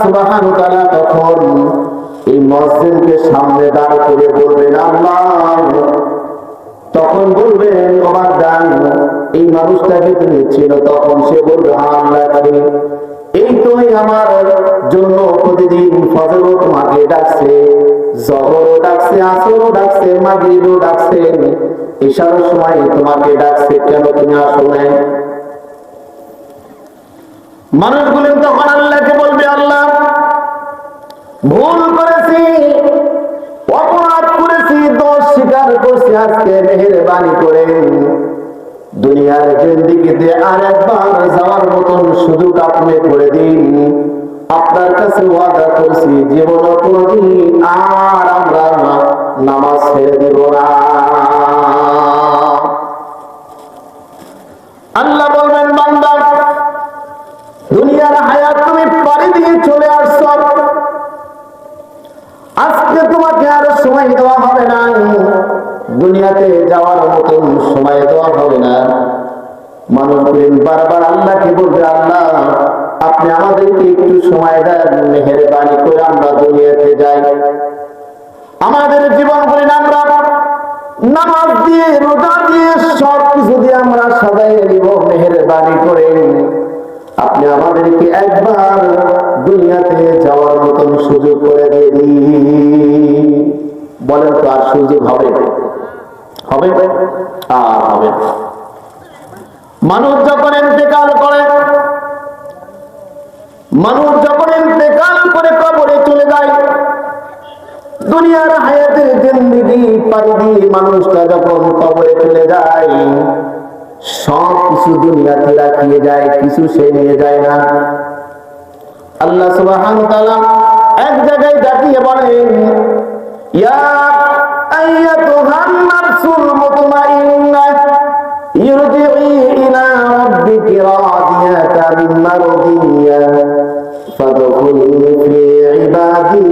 সুবহানাহু ওয়া তাআলা তখন এই মসজিদকে সামনে দাঁড় করে বলবেন আল্লাহ, তখন বলবেন তোমার দান এই মানুষটাকে তুমি চিনো? তখন সে বলবে আল্লাহ চিনি। এই তুমি আমার জন্য প্রতিদিন ফজরও তোমাকে ডাকছে, জোহরও ডাকছে, আসরও ডাকছে, মাগরিবও ডাকছে, ইশার সময় তোমাকে ডাকছে, কেন তুমি আসো নাই? মানুষগুলো তখন আল্লাহকে বলবে আল্লাহ ভুল করেছি, অপরাধ করেছি, দোষ স্বীকার করছি, আজকে মেহেরবানি করে দুনিয়ার জিন্দেগিতে আর একবার যাওয়ার মতন সুযোগ আপনি করে দিন। আপনার কাছে ওয়াদা করছি জীবনে কোনদিন আর আমরা নামাজ ছেড়ে দেব না। আল্লাহ বলবেন বান্দা, দুনিয়ার হায়াত তুমি পাড়ি দিয়ে চলে আসছো, আজকে তোমাকে আর সময় দেওয়া হবে না, দুনিয়াতে যাওয়ার মতন সময় দেওয়া হবে না। মানুষগুলো বারবার আল্লাহকে বলবে আল্লাহ আপনি আমাদেরকে একটু সময় দেন, মেহেরবানি করে আমরা দুনিয়াতে যাই। আমাদের জীবন করে আমরা নামাজ দিয়ে রোজা দিয়ে সব কিছু দিয়ে আমরা সাজাইয়ে নিব, মেহেরবানি করে আপনি আমাদেরকে একবার দুনিয়াতে যাওয়ার মতন সুযোগ করে দিয়ে দিন। বলেন তো আর সুযোগ হবে? হবে আর হবে? মানুষ যখন ইন্তেকাল করে, মানুষ যখন ইন্তেকাল করে কবরে চলে যায়, দুনিয়ার হায়াতের জিন্দেগি পাড়ি দিয়ে মানুষটা যখন কবরে চলে যায়, সব কিছু দুনিয়াতে রাখিয়ে যায়, কিছু সে নিয়ে যায় না। আল্লাহ সুবহানাহু ওয়া তাআলা এক জায়গায় দাঁড়িয়ে বলেন ইয়া আইয়াতুহান নাফসুল মুতমাইন্নাহ ইরজিই ইলা রাব্বিকি রাদিয়াতান মারদিয়াহ ফাদখুলি ফি ইবাদি